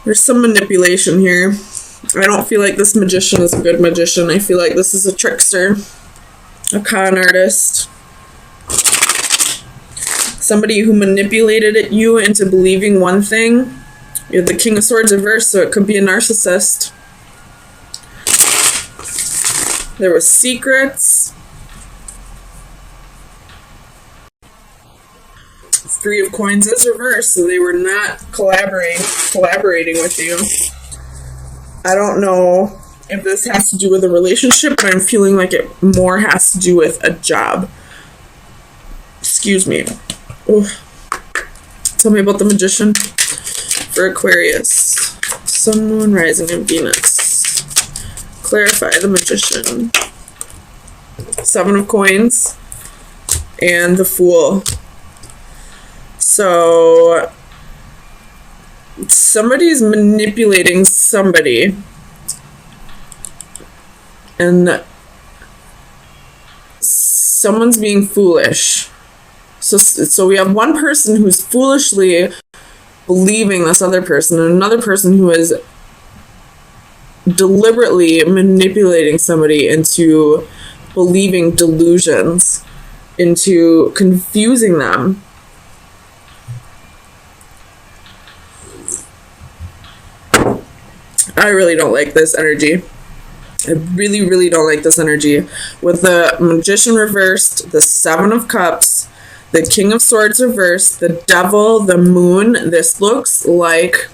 There's some manipulation here. I don't feel like this magician is a good magician. I feel like this is a trickster, a con artist. Somebody who manipulated you into believing one thing. You have the King of Swords reversed, so it could be a narcissist. There was secrets. Three of Coins is reversed, so they were not collaborating with you. I don't know if this has to do with a relationship, but I'm feeling like it more has to do with a job. Excuse me. Ooh. Tell me about the Magician for Aquarius. Sun, Moon, Rising, and Venus. Clarify the Magician. Seven of Coins and the Fool. So somebody's manipulating somebody, and someone's being foolish. So we have one person who's foolishly believing this other person, and another person who is deliberately manipulating somebody into believing delusions, into confusing them. I really don't like this energy. I really, really don't like this energy. With the Magician reversed, the Seven of Cups, the King of Swords reversed, the Devil, the Moon, this looks like...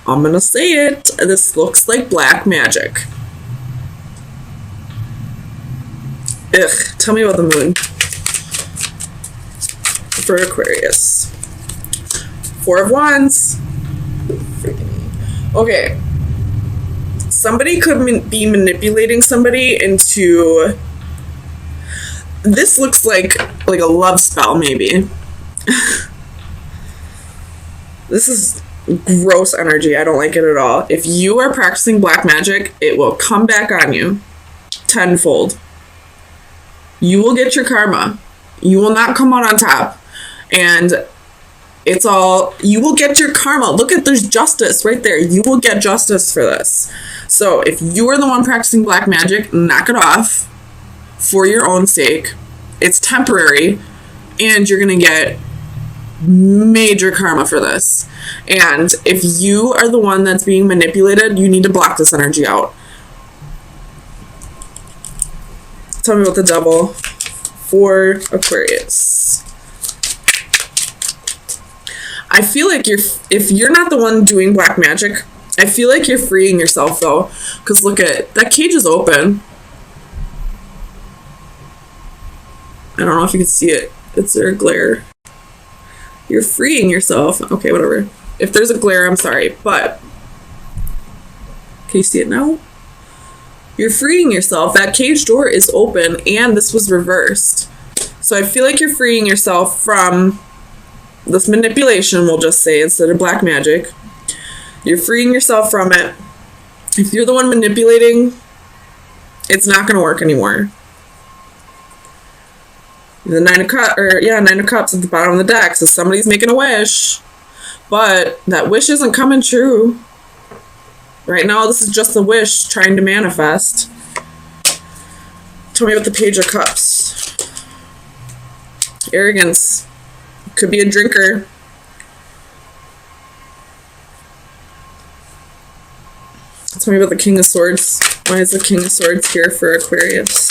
I'm gonna say it. This looks like black magic. Ugh. Tell me about the Moon for Aquarius. Four of Wands. Okay. Somebody could be manipulating somebody into... This looks like a love spell, maybe. This is gross energy. I don't like it at all. If you are practicing black magic, it will come back on you tenfold. You will get your karma. You will not come out on top. And it's all, you will get your karma. Look at, there's justice right there. You will get justice for this. So if you are the one practicing black magic, knock it off for your own sake. It's temporary, and you're going to get major karma for this. And if you are the one that's being manipulated, you need to block this energy out. Tell me about the Devil for Aquarius. I feel like if you're not the one doing black magic, I feel like you're freeing yourself though. Because look at, that cage is open. I don't know if you can see it. Is there a glare? You're freeing yourself. Okay, whatever. If there's a glare, I'm sorry. But, can you see it now? You're freeing yourself. That cage door is open, and this was reversed. So I feel like you're freeing yourself from this manipulation, we'll just say, instead of black magic. You're freeing yourself from it. If you're the one manipulating, it's not going to work anymore. The Nine of Cups at the bottom of the deck. So somebody's making a wish, but that wish isn't coming true. Right now, this is just a wish trying to manifest. Tell me about the Page of Cups. Arrogance. Could be a drinker. Tell me about the King of Swords. Why is the King of Swords here for Aquarius?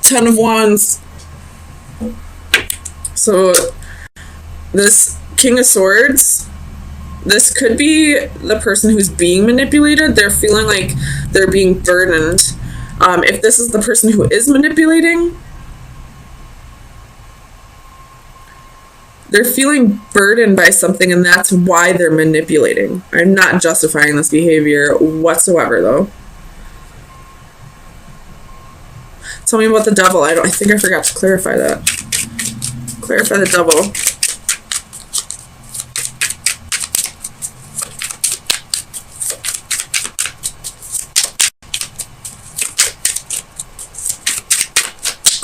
Ten of Wands. So this King of Swords, this could be the person who's being manipulated. They're feeling like they're being burdened. If this is the person who is manipulating, they're feeling burdened by something, and that's why they're manipulating. I'm not justifying this behavior whatsoever, though. Tell me about the Devil. I think I forgot to clarify that. Clarify the Devil.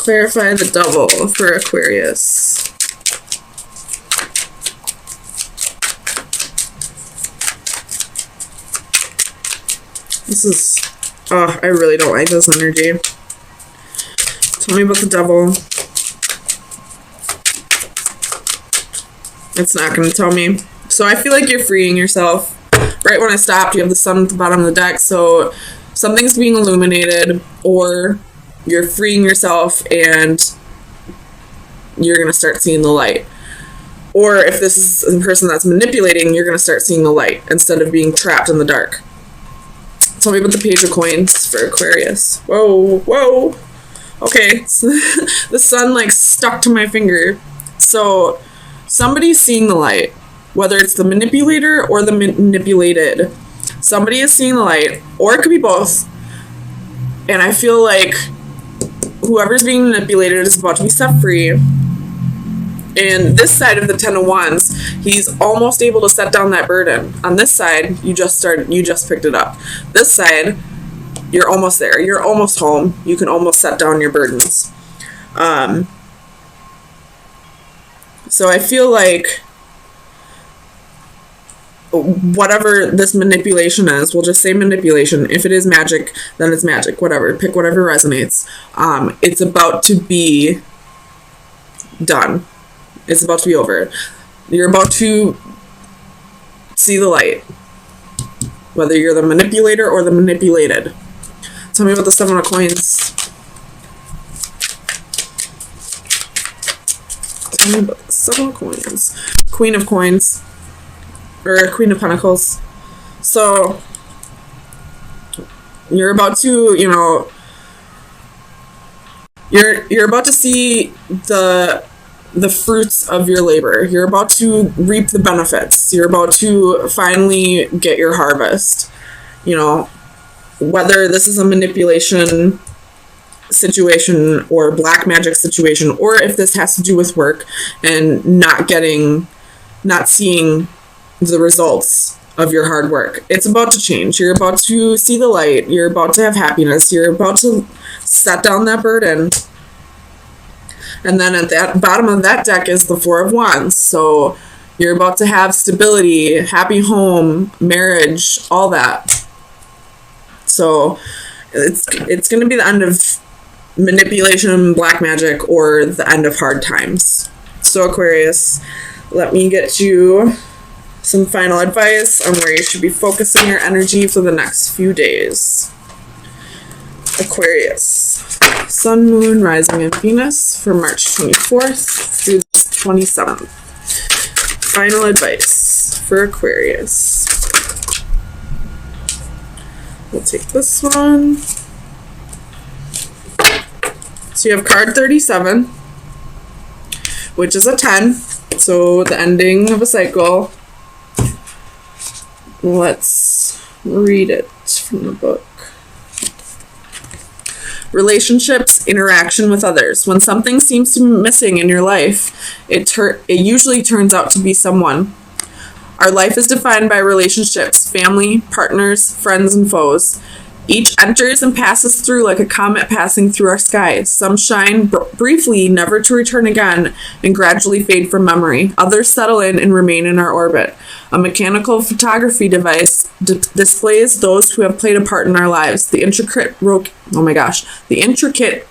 Clarify the Devil for Aquarius. This is, oh, I really don't like this energy. Tell me about the devil. It's not going to tell me. So I feel like you're freeing yourself. Right when I stopped, you have the sun at the bottom of the deck, so something's being illuminated, or you're freeing yourself and you're going to start seeing the light. Or if this is the person that's manipulating, you're going to start seeing the light instead of being trapped in the dark. Tell me about the Page of Coins for Aquarius. Whoa, whoa. Okay, so the sun like stuck to my finger. So somebody's seeing the light, whether it's the manipulator or the manipulated. Somebody is seeing the light, or it could be both. And I feel like whoever's being manipulated is about to be set free. And this side of the Ten of Wands, he's almost able to set down that burden. On this side, you just picked it up. This side, you're almost there. You're almost home. You can almost set down your burdens. So I feel like whatever this manipulation is, we'll just say manipulation. If it is magic, then it's magic. Whatever. Pick whatever resonates. It's about to be done. It's about to be over. You're about to see the light. Whether you're the manipulator or the manipulated. Tell me about the Seven of Coins. Tell me about the Seven of Coins. Queen of Coins. Or Queen of Pentacles. So, you're about to, you know, you're about to see the fruits of your labor. You're about to reap the benefits. You're about to finally get your harvest. You know, whether this is a manipulation situation or black magic situation, or if this has to do with work and not seeing the results of your hard work. It's about to change. You're about to see the light. You're about to have happiness. You're about to set down that burden. And then at the bottom of that deck is the Four of Wands. So you're about to have stability, happy home, marriage, all that. So it's going to be the end of manipulation, black magic, or the end of hard times. So Aquarius, let me get you some final advice on where you should be focusing your energy for the next few days. Aquarius. Sun, Moon, Rising, and Venus for March 24th through 27th. Final advice for Aquarius. We'll take this one. So you have card 37, which is a 10. So the ending of a cycle. Let's read it from the book. Relationships, interaction with others. When something seems to be missing in your life, it usually turns out to be someone. Our life is defined by relationships, family, partners, friends, and foes. Each enters and passes through like a comet passing through our sky. Some shine briefly, never to return again, and gradually fade from memory. Others settle in and remain in our orbit. A mechanical photography device displays those who have played a part in our lives. The intricate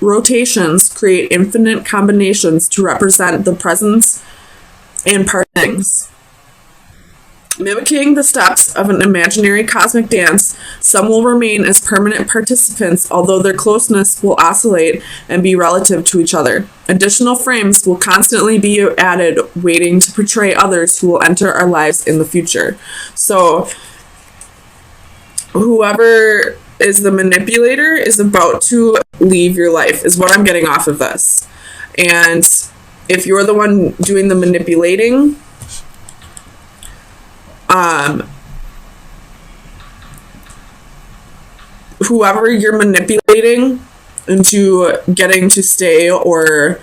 rotations create infinite combinations to represent the presence and partings. Mimicking the steps of an imaginary cosmic dance, some will remain as permanent participants, although their closeness will oscillate and be relative to each other. Additional frames will constantly be added, waiting to portray others who will enter our lives in the future. So, whoever is the manipulator is about to leave your life, is what I'm getting off of this. And if you're the one doing the manipulating, whoever you're manipulating into getting to stay or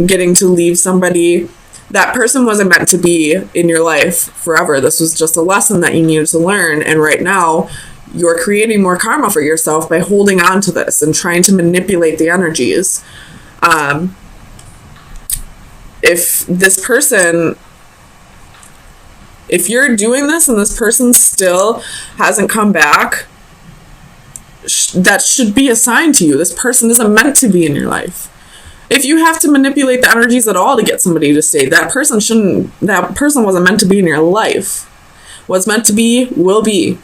getting to leave somebody, that person wasn't meant to be in your life forever. This was just a lesson that you needed to learn. And right now, you're creating more karma for yourself by holding on to this and trying to manipulate the energies. If this person... If you're doing this and this person still hasn't come back, that should be assigned to you. This person isn't meant to be in your life. If you have to manipulate the energies at all to get somebody to stay, that person wasn't meant to be in your life. What's meant to be will be.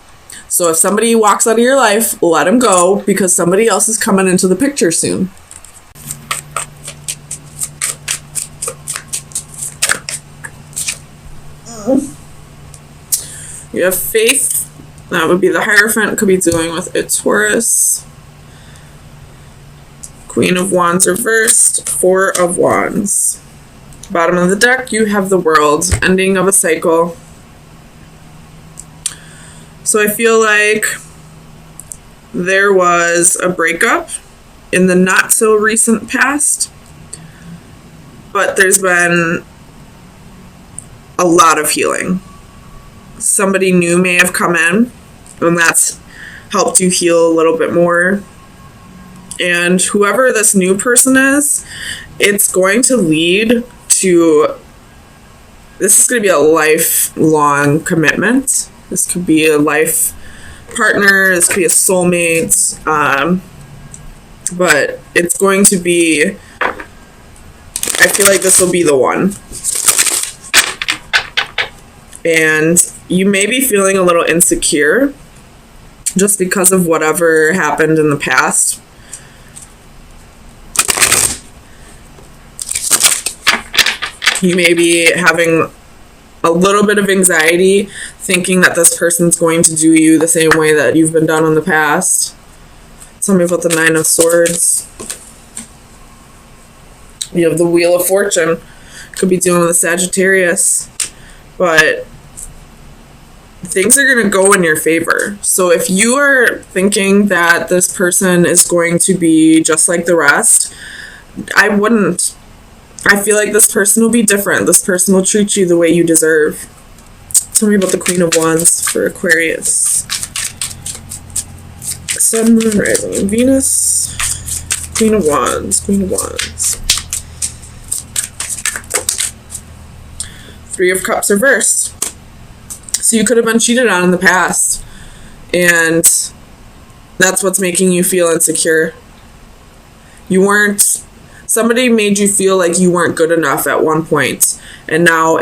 So if somebody walks out of your life, let them go, because somebody else is coming into the picture soon. You have faith. That would be the Hierophant. Could be dealing with a Taurus. Queen of Wands reversed. Four of Wands. Bottom of the deck, you have the World. Ending of a cycle. So I feel like there was a breakup in the not so recent past, but there's been a lot of healing. Somebody new may have come in, and that's helped you heal a little bit more. And whoever this new person is, it's going to lead to, this is going to be a lifelong commitment. This could be a life partner, this could be a soulmate, but it's going to be, I feel like this will be the one. And you may be feeling a little insecure just because of whatever happened in the past. You may be having a little bit of anxiety, thinking that this person's going to do you the same way that you've been done in the past. Tell me about the Nine of Swords. You have the Wheel of Fortune. Could be dealing with a Sagittarius. But things are going to go in your favor. So if you are thinking that this person is going to be just like the rest, I wouldn't. I feel like this person will be different. This person will treat you the way you deserve. Tell me about the Queen of Wands for Aquarius. Sun, Moon, Rising, and Venus. Queen of Wands. Queen of Wands. Three of Cups reversed. So you could have been cheated on in the past, and that's what's making you feel insecure. Somebody made you feel like you weren't good enough at one point, and now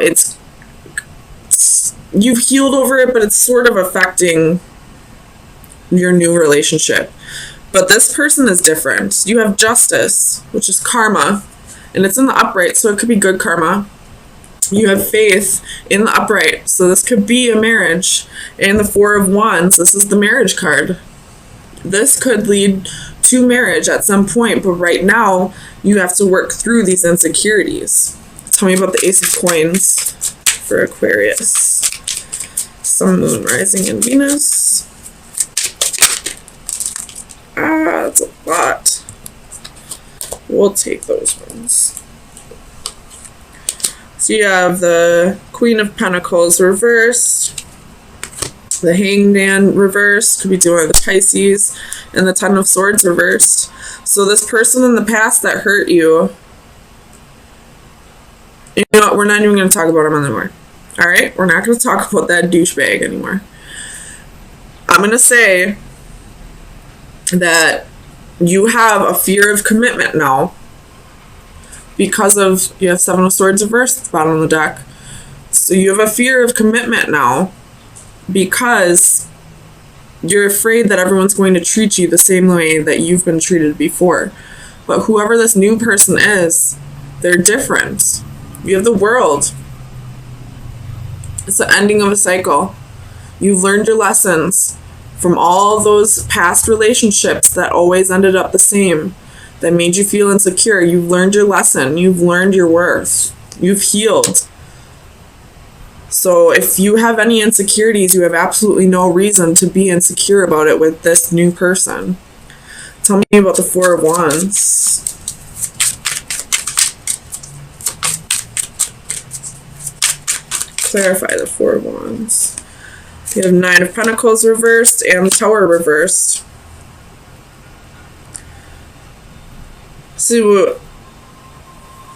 you've healed over it, but it's sort of affecting your new relationship. But this person is different. You have Justice, which is karma, and it's in the upright, so it could be good karma. You have Faith in the upright, so this could be a marriage. And the Four of Wands, this is the marriage card. This could lead to marriage at some point, but right now you have to work through these insecurities. Tell me about the Ace of Coins for Aquarius. Sun, Moon, Rising, and Venus. That's a lot. We'll take those ones. So you have the Queen of Pentacles reversed, the Hanged Man reversed, could be doing the Pisces, and the Ten of Swords reversed. So this person in the past that hurt you, you know what, we're not even going to talk about him anymore. Alright? We're not going to talk about that douchebag anymore. I'm going to say that you have a fear of commitment now. Because of, you have Seven of Swords reversed at the bottom of the deck. So you have a fear of commitment now because you're afraid that everyone's going to treat you the same way that you've been treated before. But whoever this new person is, they're different. You have the World. It's the ending of a cycle. You've learned your lessons from all those past relationships that always ended up the same, that made you feel insecure. You've learned your lesson. You've learned your worth. You've healed. So if you have any insecurities, you have absolutely no reason to be insecure about it with this new person. Tell me about the Four of Wands. Clarify the Four of Wands. You have Nine of Pentacles reversed and the Tower reversed. So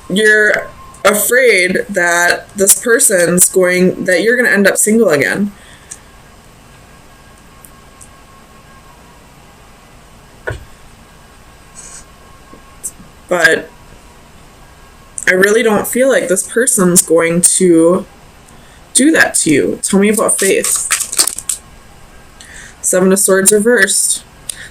you're afraid that this person's that you're going to end up single again. But I really don't feel like this person's going to do that to you. Tell me about faith. 7 of Swords reversed.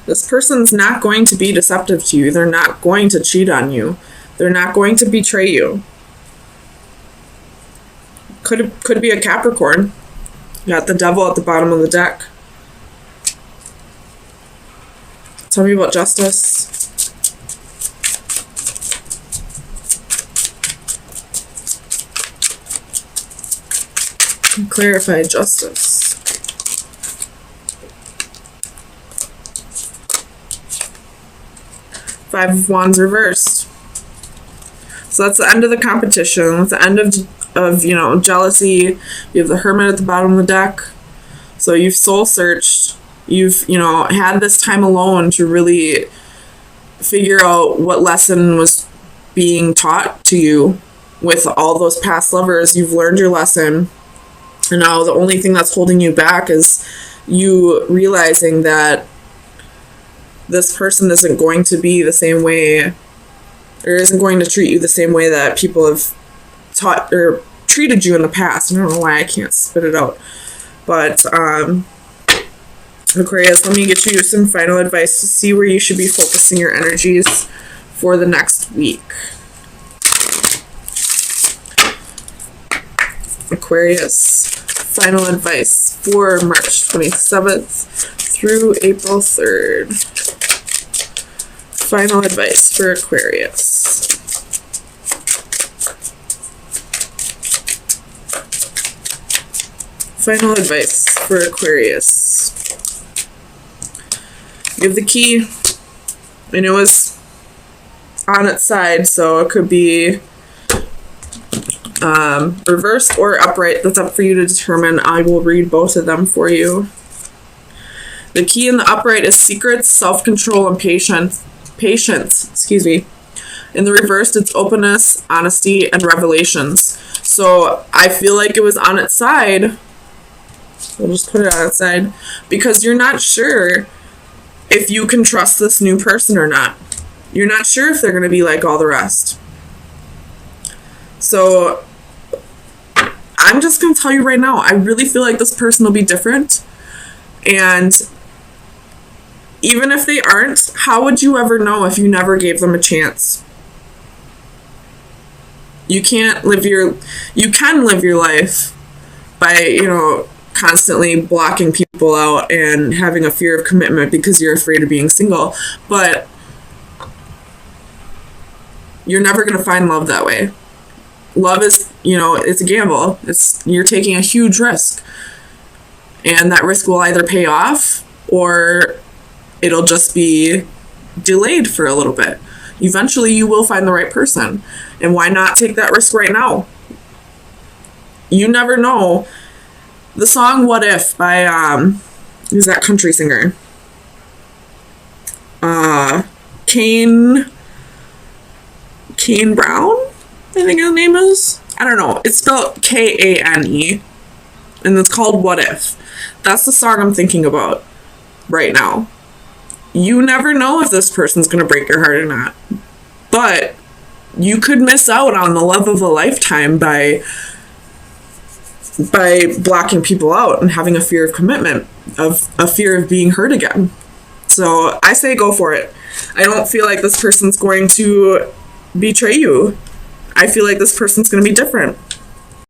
This person's not going to be deceptive to you. They're not going to cheat on you. They're not going to betray you. Could be a Capricorn. You got the Devil at the bottom of the deck. Tell me about justice. Clarify justice. Five of Wands reversed. So that's the end of the competition. That's the end of jealousy. You have the Hermit at the bottom of the deck. So you've soul searched. You've, had this time alone to really figure out what lesson was being taught to you with all those past lovers. You've learned your lesson. And now the only thing that's holding you back is you realizing that this person isn't going to be the same way, or isn't going to treat you the same way that people have taught or treated you in the past. I don't know why I can't spit it out. But, Aquarius, let me get you some final advice to see where you should be focusing your energies for the next week. Aquarius, final advice for March 27th through April 3rd. Final advice for Aquarius. Final advice for Aquarius. You have the key, and it was on its side, so it could be reversed or upright. That's up for you to determine. I will read both of them for you. The key in the upright is secrets, self-control, and patience. In the reversed, it's openness, honesty, and revelations. So I feel like it was on its side. We'll just put it on its side because you're not sure if you can trust this new person or not. You're not sure if they're going to be like all the rest. So I'm just going to tell you right now, I really feel like this person will be different. And even if they aren't, how would you ever know if you never gave them a chance? You can live your life by, constantly blocking people out and having a fear of commitment because you're afraid of being single. But you're never going to find love that way. Love is, it's a gamble. You're taking a huge risk. And that risk will either pay off or it'll just be delayed for a little bit. Eventually you will find the right person. And why not take that risk right now? You never know. The song What If by, who's that country singer? Kane Brown, I think his name is. I don't know. It's spelled Kane. And it's called What If. That's the song I'm thinking about right now. You never know if this person's going to break your heart or not. But you could miss out on the love of a lifetime by blocking people out and having a fear of commitment, of a fear of being hurt again. So I say go for it. I don't feel like this person's going to betray you. I feel like this person's going to be different.